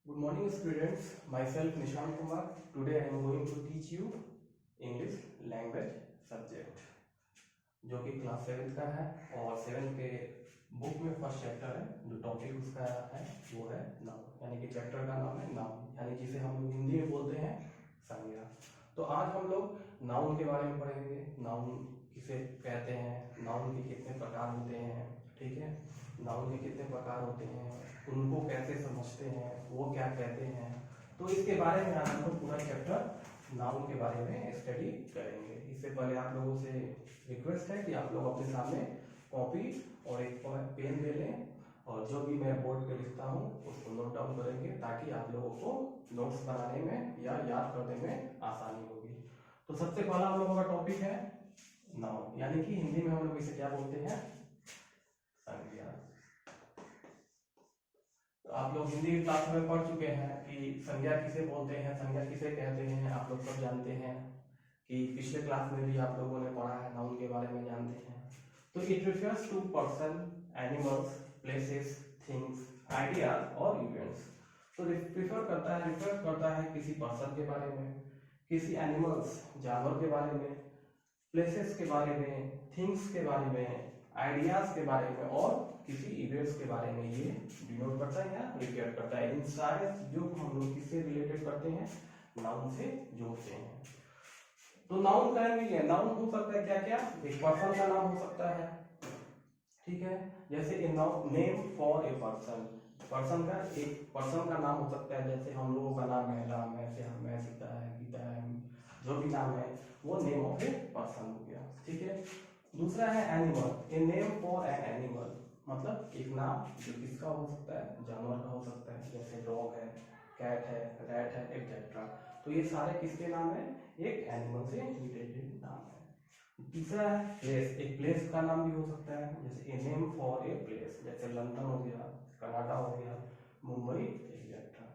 Good morning students, myself Nishan Kumar. Today I am going to teach you English language subject जो कि class 7 का है और 7 के बुक में फर्स्ट चैप्टर है। जो टॉपिक उसका है वो है नाउन, यानी कि चैप्टर का नाम है नाउन, यानी जिसे हम लोग हिंदी में बोलते हैं संज्ञा। तो आज हम लोग नाउन के बारे में पढ़ेंगे। नाउन किसे कहते हैं, नाउन के कितने प्रकार होते हैं, ठीक है, नाउन के कितने प्रकार होते हैं, उनको कैसे समझते हैं, वो क्या कहते हैं। तो इसके बारे में आज हम लोग पूरा चैप्टर नाउन के बारे में स्टडी करेंगे। इससे पहले आप लोगों से रिक्वेस्ट है कि आप लोग अपने सामने कॉपी और एक पेन ले लें और जो भी मैं बोर्ड पे लिखता हूँ उसको नोट डाउन करेंगे ताकि आप लोगों को नोट्स बनाने में या याद करने में आसानी होगी। तो सबसे पहला हम लोगों का टॉपिक है नाउन, यानी कि हिंदी में हम लोग इसे क्या बोलते हैं, संज्ञा। तो आप लोग हिंदी की क्लास में पढ़ चुके हैं कि संज्ञा किसे बोलते हैं, संज्ञा किसे कहते हैं, आप लोग सब जानते हैं कि पिछले क्लास में भी आप लोगों ने पढ़ा है, नाउन के बारे में जानते हैं। तो it refers to person, animals, places, things, ideas और इवेंट्स। तो रिफर करता है किसी पर्सन के बारे में, किसी एनिमल्स जानवर के बारे में, प्लेसेस के बारे में, थिंग्स के बारे में, आइडियाज के बारे में और किसी इवेंट्स के बारे में ये डिनोट करता है या रिफर करता है। इन सारे जो हम लोग किससे रिलेटेड करते हैं, नाउन से जोड़ते हैं। तो नाउन कहेंगे, नाउन हो सकता है क्या क्या, एक पर्सन का नाम हो सकता है, ठीक है, जैसे a name for a person, person का एक पर्सन का नाम हो सकता है। जैसे हम लोगों का नाम है राम है, श्याम है, सीता है, गीता है, जो भी नाम है वो नेम ऑफ ए पर्सन हो गया, ठीक है। दूसरा है animal, A name for an animal, मतलब एक नाम जो किसका हो सकता है, जानवर का हो सकता है, जैसे डॉग है, कैट है, रैट है, एक्सेट्रा। तो ये सारे किसके नाम है, एक एनिमल से रिलेटेड नाम है। तीसरा है प्लेस, एक प्लेस का नाम भी हो सकता है, जैसे a name for a place, जैसे लंदन हो गया, कनाडा हो गया, मुंबई एक्सेट्रा।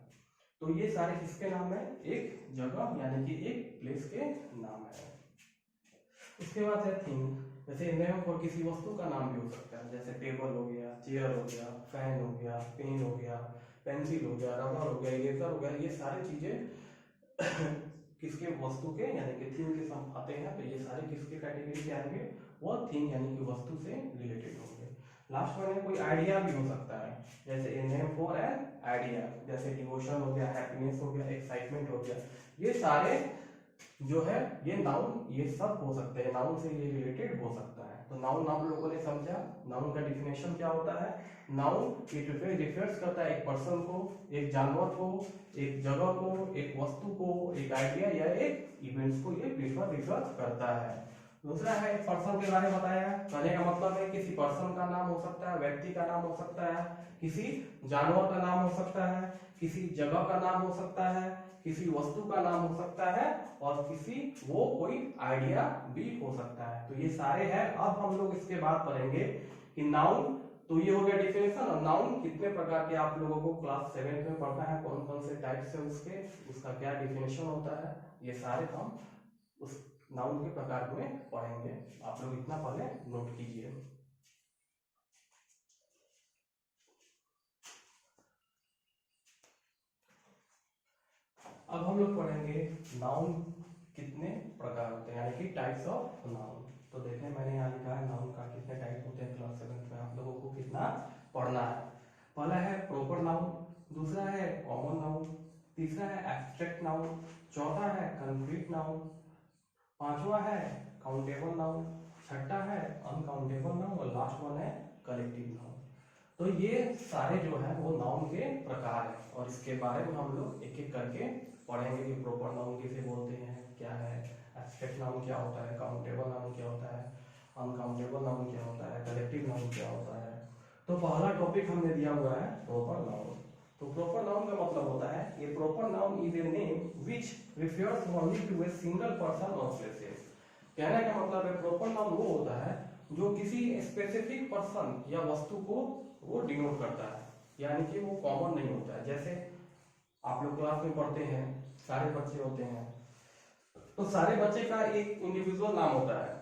तो ये सारे किसके नाम है, एक जगह यानी कि एक प्लेस के नाम है। उसके बाद है थिंग, जैसे नेम फॉर किसी वस्तु का नाम भी हो सकता है, जैसे टेबल हो गया, चेयर हो गया, फैन हो गया, पेन हो गया, पेंसिल हो गया, रबर हो गया, इरेजर हो गया। ये सारी चीजें किसके वस्तु के यानी कि थिंग के साथ आते हैं। तो ये सारे किसके कैटेगरी के आएंगे, वो थिंग यानी कि वस्तु से रिलेटेड होंगे। लास्ट वन है कोई आइडिया भी हो सकता है, जैसे a name for an idea, जैसे डिवोशन हो गया, हैप्पीनेस हो गया, एक्साइटमेंट हो गया। ये सारे जो है ये नाउन, ये सब हो सकते हैं, नाउन से ये रिलेटेड हो सकता है। तो नाउन आप लोगों ने समझा, नाउन का डिफिनेशन क्या होता है। नाउन इट रिफर्स करता है एक पर्सन को, एक जानवर को, एक जगह को, एक वस्तु को, एक आइडिया या एक इवेंट्स को ये रिफर करता है। दूसरा है पर्सन के बारे में बताया, कहने का मतलब है किसी पर्सन का नाम हो सकता है, व्यक्ति का नाम हो सकता है, किसी जानवर का नाम हो सकता है, किसी जगह का नाम हो सकता है, किसी वस्तु का नाम हो सकता है और किसी वो कोई आइडिया भी हो सकता है। तो ये सारे हैं। अब हम लोग इसके बाद पढ़ेंगे कि नाउन, तो ये हो गया डिफिनेशन। और नाउन कितने प्रकार के आप लोगों को क्लास 7 में पढ़ना है, कौन कौन से टाइप्स है उसके, उसका क्या डिफिनेशन होता है, ये सारे हम उस नाउन के प्रकार में पढ़ेंगे। आप लोग इतना पहले नोट कीजिए। अब हम लोग पढ़ेंगे नाउन कितने प्रकार होते हैं, यानी कि टाइप्स ऑफ नाउन। तो देखें मैंने यहाँ लिखा है नाउन का कितने टाइप होते हैं क्लास 7 में, आप लोगों को कितना पढ़ना है। पहला है प्रॉपर नाउन, दूसरा है कॉमन नाउन, तीसरा है एब्स्ट्रैक्ट नाउन, चौथा है कंक्रीट नाउन, पांचवा है काउंटेबल नाउन, छठा है अनकाउंटेबल नाउन और लास्ट वन है कलेक्टिव नाउन। तो ये सारे जो है वो नाउन के प्रकार है और इसके बारे में हम लोग एक एक करके पढ़ेंगे कि प्रॉपर नाउन किसे बोलते हैं, क्या है, एब्स्ट्रैक्ट नाउन क्या होता है, काउंटेबल नाउन क्या होता है, अनकाउंटेबल नाउन क्या होता है, कलेक्टिव नाउन क्या होता है। तो पहला टॉपिक हमने दिया हुआ है प्रॉपर नाउन। तो प्रॉपर नाउन का मतलब होता है ये proper noun is a name which refers only to a single person और प्लेसेस। कहने का मतलब है प्रॉपर नाउन वो होता है जो किसी स्पेसिफिक पर्सन या वस्तु को वो डिनोट करता है, यानी कि वो कॉमन नहीं होता है। जैसे आप लोग क्लास में पढ़ते हैं, सारे बच्चे होते हैं, तो सारे बच्चे का एक इंडिविजुअल नाम होता है,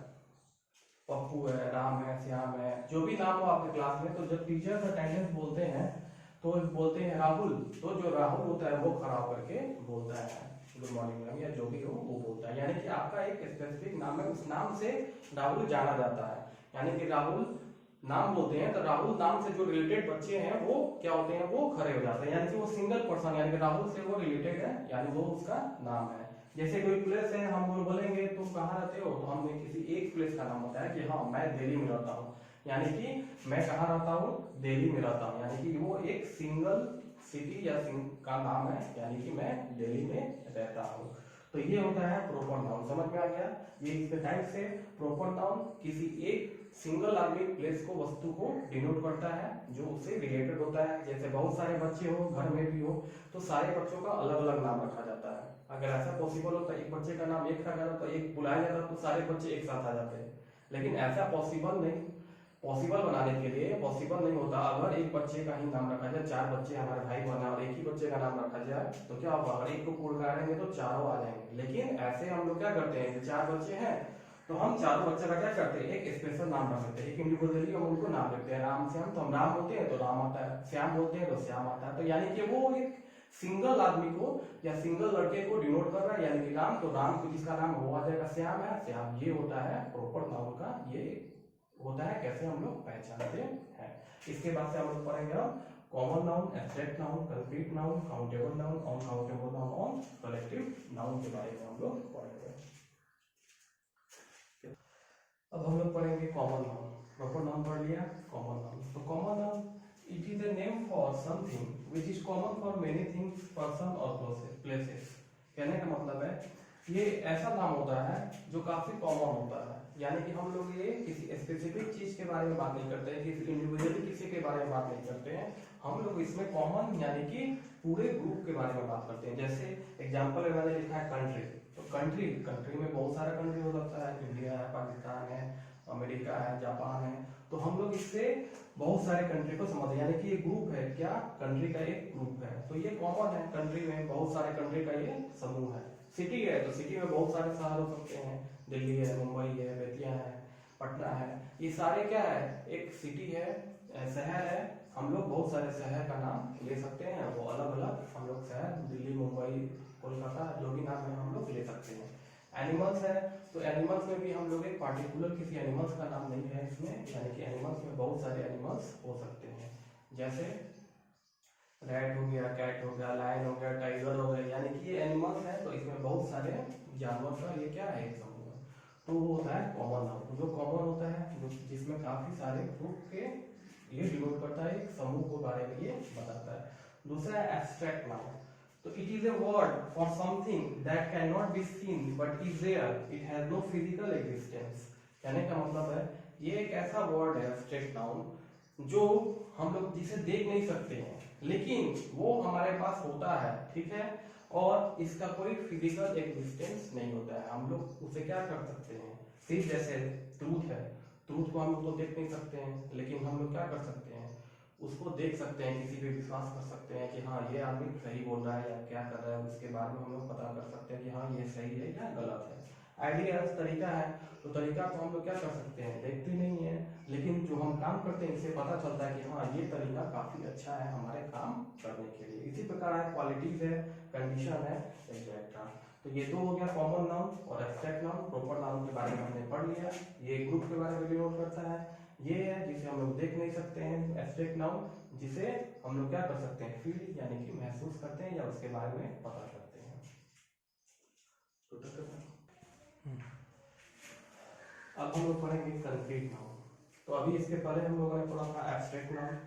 पप्पू है, राम है, श्याम है, जो भी नाम हो आपके क्लास में। तो जब टीचर्स अटेंडेंस बोलते हैं तो बोलते हैं राहुल, तो जो राहुल होता है वो खड़ा होकर के बोलता है गुड मॉर्निंग मैम, या जो भी हो वो बोलता है, यानी कि आपका एक स्पेसिफिक नाम है, उस नाम से राहुल जाना जाता है। यानी कि राहुल नाम बोलते हैं तो राहुल नाम से जो रिलेटेड बच्चे हैं वो क्या होते हैं, वो खड़े हो जाते हैं, यानी कि वो सिंगल पर्सन, यानी कि राहुल से वो रिलेटेड है, यानी वो उसका नाम है। जैसे कोई प्लेस है, हम बोलेंगे तुम कहाँ रहते हो, तो हमने किसी एक प्लेस का नाम बताया कि हाँ मैं दिल्ली में रहता हूँ, यानी कि मैं कहाँ रहता हूँ, दिल्ली में रहता हूँ, यानी कि वो एक सिंगल सिटी या का नाम है, यानी कि मैं दिल्ली में रहता हूँ। तो ये होता है प्रॉपर नाउन, समझ में आ गया। ये इसके टाइप से प्रॉपर नाउन किसी एक सिंगल आदमी प्लेस को, वस्तु को डिनोट करता है जो उससे रिलेटेड होता है। जैसे बहुत सारे बच्चे हो, घर में भी हो, तो सारे बच्चों का अलग अलग नाम रखा जाता है। अगर ऐसा पॉसिबल होता है एक बच्चे का नाम एक रखा जाता तो एक बुलाया जाता तो सारे बच्चे एक साथ आ जाते हैं, लेकिन ऐसा पॉसिबल नहीं, पॉसिबल बनाने के लिए पॉसिबल नहीं होता। अगर एक बच्चे का ही नाम रखा जाए, चार बच्चे हमारे भाई बहन और एक ही बच्चे का नाम रखा जाए तो क्या होगा, अगर एक को पुकारेंगे तो चारों आ जाएंगे। लेकिन ऐसे हम लोग क्या करते हैं, चार बच्चे हैं तो हम चारों बच्चे का क्या करते हैं, एक स्पेशल नाम रख देते हैं, एक इंडिविजुअली हम उनको नाम रखते हैं। राम श्याम, तो हम राम बोलते हैं तो राम आता है, श्याम बोलते हैं तो श्याम आता है। तो यानी कि वो एक सिंगल आदमी को या सिंगल लड़के को डिनोट कर रहा है, यानी कि राम, तो राम को जिसका नाम वो आ जाएगा श्याम है, श्याम। ये होता है प्रॉपर नाउन का, ये होता है कैसे हम लोग पहचानते हैं। इसके बाद से हम लोग पढ़ेंगे common noun, abstract noun, concrete noun, countable noun, uncountable noun और कलेक्टिव नाउन के बारे में हम लोग पढ़ेंगे। अब हम लोग पढ़ेंगे कॉमन नाउन। प्रॉपर नाउन पढ़ लिया, कॉमन नाउन। तो common noun it is a name for something which is common for many things, person और प्लेसेस। कहने का मतलब है ये ऐसा नाम होता है जो काफी कॉमन होता है, यानी कि हम लोग ये किसी स्पेसिफिक चीज के बारे में बात नहीं करते हैं, किसी इंडिविजुअली किसी के बारे में बात नहीं करते हैं, हम लोग इसमें कॉमन यानी कि पूरे ग्रुप के बारे में बात करते हैं। जैसे एग्जांपल में मैंने लिखा है कंट्री, तो कंट्री में बहुत सारा कंट्री हो सकता है, इंडिया है, पाकिस्तान है, अमेरिका है, जापान है, तो हम लोग इससे बहुत सारे कंट्री को समझते हैं, यानी कि ये ग्रुप है, क्या कंट्री का एक ग्रुप है, तो ये कॉमन है। कंट्री में बहुत सारे कंट्री का ये समूह है। सिटी है तो सिटी में बहुत सारे शहर हो सकते हैं, दिल्ली है, मुंबई है, बेतिया है, पटना है, ये सारे क्या है, एक सिटी है, शहर है। हम लोग बहुत सारे शहर का नाम ले सकते हैं, वो अलग अलग हम लोग शहर, दिल्ली, मुंबई, कोलकाता, जो भी नाम है हम लोग ले सकते हैं। एनिमल्स है तो एनिमल्स में भी हम लोग एक पार्टिकुलर किसी एनिमल्स का नाम नहीं है इसमें, यानी कि एनिमल्स में बहुत सारे एनिमल्स हो सकते हैं, जैसे रैट हो गया, कैट हो गया, लायन हो गया, टाइगर हो गया, यानी कि ये एनिमल्स है तो इसमें बहुत सारे जानवर का ये क्या है, एक समूह है। तो वो होता है कॉमन नाउन, जो कॉमन होता है, जो जिसमें काफी सारे ग्रुप के ये डिनोट करता है, एक समूह के बारे में ये बताता है। दूसरा है एब्स्ट्रैक्ट नाउन, तो it is a word for something that can not be seen but is there, it has no physical existence. कहने का मतलब है ये एक ऐसा वर्ड है एब्स्ट्रैक्ट नाउन जो हम लोग जिसे देख नहीं सकते हैं लेकिन वो हमारे पास होता है, ठीक है, और इसका कोई फिजिकल एग्जिस्टेंस नहीं होता है। हम लोग उसे क्या कर सकते हैं, सिर्फ जैसे ट्रूथ है, ट्रूथ को हम लोग तो देख नहीं सकते हैं, लेकिन हम लोग क्या कर सकते हैं, उसको देख सकते हैं, किसी पे विश्वास कर सकते हैं कि हाँ ये आदमी सही बोल रहा है या क्या कर रहा है, उसके बारे में हम लोग पता कर सकते हैं कि हाँ ये सही है या गलत है। आइडिया तरीका है, तो तरीका को हम लोग क्या कर सकते हैं, देखते नहीं है, लेकिन जो हम काम करते हैं इससे पता चलता है कि हाँ ये तरीका काफी अच्छा है हमारे काम करने के लिए। इसी प्रकार है क्वालिटीज है, कंडीशन है, एक्सेट्रा। तो ये दो हो गया कॉमन नाउन और एब्स्ट्रैक्ट नाउन। प्रॉपर नाउन के बारे में हमने पढ़ लिया, ये ग्रुप के बारे में डिनोट करता है, ये है जिसे हम लोग देख नहीं सकते हैं, एब्स्ट्रैक्ट नाउन जिसे हम लोग क्या कर सकते हैं, फील यानी कि महसूस करते हैं या उसके बारे में पता करते हैं। अब हम लोग पढ़ेंगे कंक्रीट नाउन। तो अभी इसके पहले हम लोगों ने पढ़ा था एब्स्ट्रैक्ट नाउन,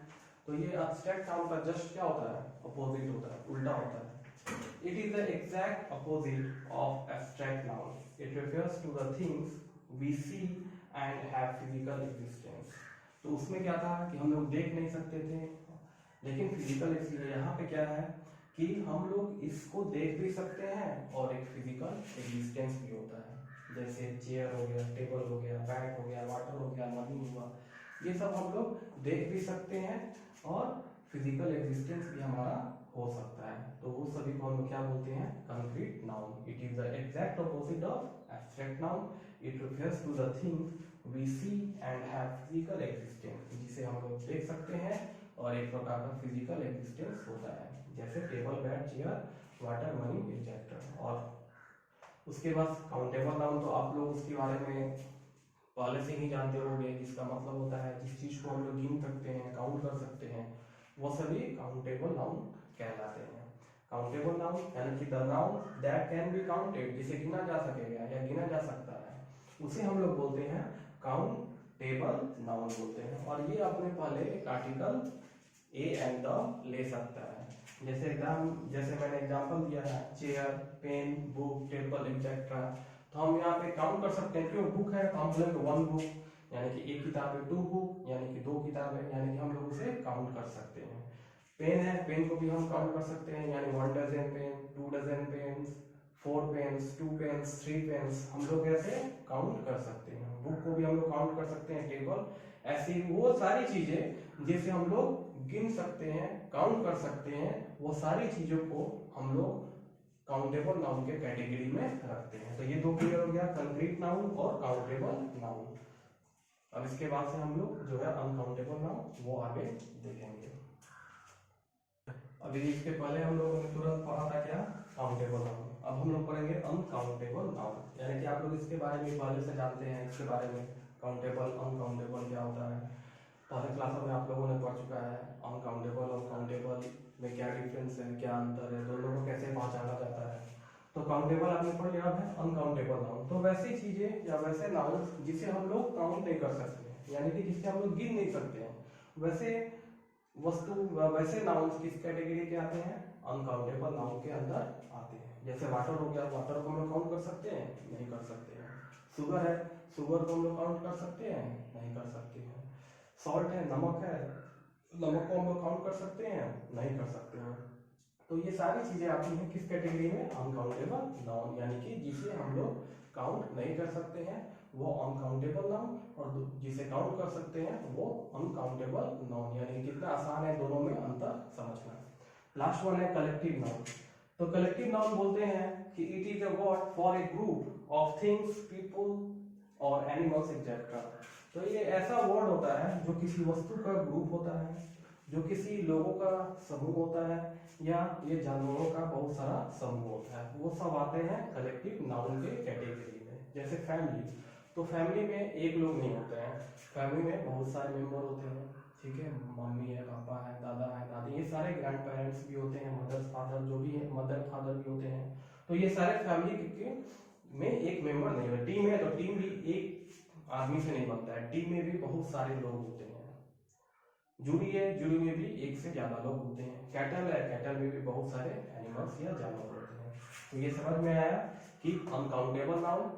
तो ये एब्स्ट्रैक्ट नाउन का जस्ट क्या होता है, अपोजिट होता है, उल्टा होता है। It is the exact opposite of abstract noun. It refers to the things we see and have physical existence. तो उसमें क्या था कि हम लोग देख नहीं सकते थे, लेकिन फिजिकल इसलिए यहाँ पे क्या है कि हम लोग इसको देख भी सकते हैं और एक फिजिकल एग्जिस्टेंस भी होता है, जैसे चेयर हो गया, टेबल हो गया, बैट हो गया, वाटर हो गया, नदी हुआ, ये सब हम लोग देख भी सकते हैं और फिजिकल एग्जिस्टेंस भी हमारा हो सकता है। तो वो सभी को हम लोग क्या बोलते हैं, concrete noun. It is the exact opposite of abstract noun. It refers to the things we see and have physical existence, जिसे हम लोग देख सकते हैं और एक प्रकार का फिजिकल एग्जिस्टेंस होता है, जैसे table, bed, chair, water, money, etcetera. और उसके बाद काउंटेबल नाउन, तो आप लोग उसके बारे में पहले से ही जानते होंगे, जिसका मतलब होता है जिस चीज को हम लोग गिन सकते हैं, काउंट कर सकते हैं, वो सभी काउंटेबल नाउन कहलाते हैं। काउंटेबल नाउन यानी कि the noun that can be counted, जिसे गिना जा सकेगा या गिना जा सकता है, उसे हम लोग बोलते हैं काउंटेबल नाउन बोलते हैं। और ये अपने पहले एक आर्टिकल ए एंड द ले सकता है। जैसे मैंने एग्जांपल दिया है, chair, pen, book, table, etcetera, तो हम यहाँ पे काउंट कर सकते हैं। क्यों? बुक है तो हम बोलेंगे 1 बुक, यानी कि एक किताब है। 2 बुक यानी कि 2 किताब है, यानी कि हम लोग उसे काउंट कर सकते हैं। पेन है, पेन को भी हम काउंट कर सकते हैं, यानी 1 dozen pen, 2 dozen pens, 4 pens, 2 pens, 3 pens, हम लोग ऐसे काउंट कर सकते हैं। बुक को भी हम लोग काउंट कर सकते हैं, टेबल, ऐसी वो सारी चीजें जिसे हम लोग गिन सकते हैं, काउंट कर सकते हैं, वो सारी चीजों को हम लोग काउंटेबल नाउन के कैटेगरी में रखते हैं। तो ये दो क्लियर हो गया, कंक्रीट नाउन और काउंटेबल नाउन। अब इसके बाद से हम लोग जो है अनकाउंटेबल नाउन वो आगे देखेंगे। अभी इसके पहले हम लोगों ने तुरंत पढ़ा था क्या? Countable noun. अब हम लोग पढ़ेंगे अनकाउंटेबल नाउन, यानी कि आप लोग इसके बारे में पहले से जानते हैं, इसके बारे में काउंटेबल अनकाउंटेबल क्या होता है, पहले क्लासों में आप लोगों ने पढ़ चुका है। अनकाउंटेबल और काउंटेबल में क्या डिफरेंस है, क्या अंतर है, दोनों को कैसे पहचाना जाता है। तो काउंटेबल आपने पढ़ लिया है, अनकाउंटेबल नाउन तो वैसी चीजें या वैसे नाउन जिसे हम लोग काउंट नहीं कर सकते हैं, यानी कि जिसे हम लोग गिन नहीं सकते हैं, वैसे वस्तु वैसे नाउन किस कैटेगरी के आते हैं? अनकाउंटेबल नाउन के अंदर आते हैं। जैसे वाटर हो गया, वाटर को हम लोग काउंट कर सकते हैं? नहीं कर सकते हैं। शुगर है, शुगर को हम लोग काउंट कर सकते हैं? नहीं कर सकते हैं। सॉल्ट है, नमक है, नमक को हम लोग काउंट कर सकते हैं? नहीं कर सकते हैं। तो ये सारी चीजें आती हैं किस कैटेगरी में? अनकाउंटेबल नाउन, यानी कि जिसे हम लोग काउंट नहीं कर सकते हैं वो अनकाउंटेबल नाउन, और जिसे काउंट कर सकते हैं वो अनकाउंटेबल नाउन। यानी कितना आसान है दोनों में अंतर समझना। लास्ट वन है कलेक्टिव नाउन। तो कलेक्टिव नाउन बोलते हैं कि it is a word for a group of things, people और एनिमल्स एक्सेट्रा। तो ये ऐसा वर्ड होता है जो किसी वस्तु का ग्रुप होता है, जो किसी लोगों का समूह होता है, या ये जानवरों का बहुत सारा समूह होता है, वो सब आते हैं कलेक्टिव नाउन के कैटेगरी में। जैसे फैमिली, तो फैमिली में एक लोग नहीं होते हैं, फैमिली में बहुत सारे मेंबर होते हैं, ठीक है, मम्मी है, पापा है, दादा है, दादी, ये सारे ग्रैंड पेरेंट्स भी होते हैं, मदर फादर जो भी है, मदर फादर भी होते हैं। तो ये सारे फैमिली में एक मेंबर नहीं होता। टीम है तो टीम भी एक आदमी से नहीं बनता है, टीम में भी बहुत सारे लोग होते हैं। जूरी है, जूरी में भी एक से ज्यादा लोग होते हैं। कैटल है, कैटल में भी बहुत सारे एनिमल्स या जानवर होते हैं। तो ये समझ में आया कि अनकाउंटेबल नाउन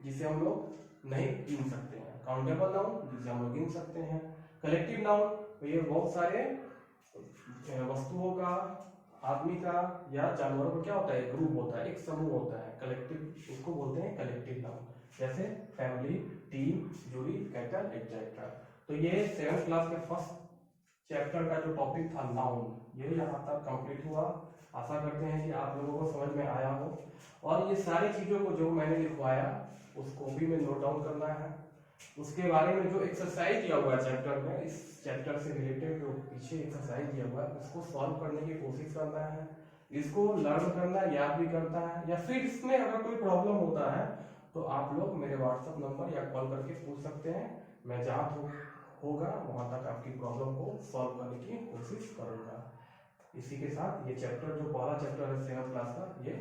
जिसे हम लोग नहीं गिन सकते हैं, काउंटेबल नाउन जिसे हम लोग गिन सकते हैं, कलेक्टिव नाउन तो ये बहुत सारे वस्तुओं का, आदमी का या जानवरों का क्या होता है? ग्रुप होता है, एक समूह होता है, कलेक्टिव, इसको बोलते हैं कलेक्टिव नाउन। जैसे family, team, jury, cattle etcetera. तो ये 7th क्लास के फर्स्ट चैप्टर का जो टॉपिक था नाउन, ये यहाँ तक कंप्लीट हुआ। आशा करते हैं कि आप लोगों को समझ में आया हो, और ये सारी चीजों को जो मैंने लिखवाया उस कॉपी में नोट डाउन करना है। उसके बारे में जो एक्सरसाइज दिया हुआ है चैप्टर में, इस चैप्टर से रिलेटेड जो पीछे एक्सरसाइज दिया हुआ है उसको सॉल्व करने की कोशिश करना है, इसको लर्न करना, याद भी करता है, या फिर इसमें अगर कोई प्रॉब्लम होता है तो आप लोग मेरे व्हाट्सएप नंबर या कॉल करके पूछ सकते हैं। मैं जहाँ होगा वहां तक आपकी प्रॉब्लम को सॉल्व करने की कोशिश करूंगा। इसी के साथ ये चैप्टर जो पहला चैप्टर है 7th क्लास का ये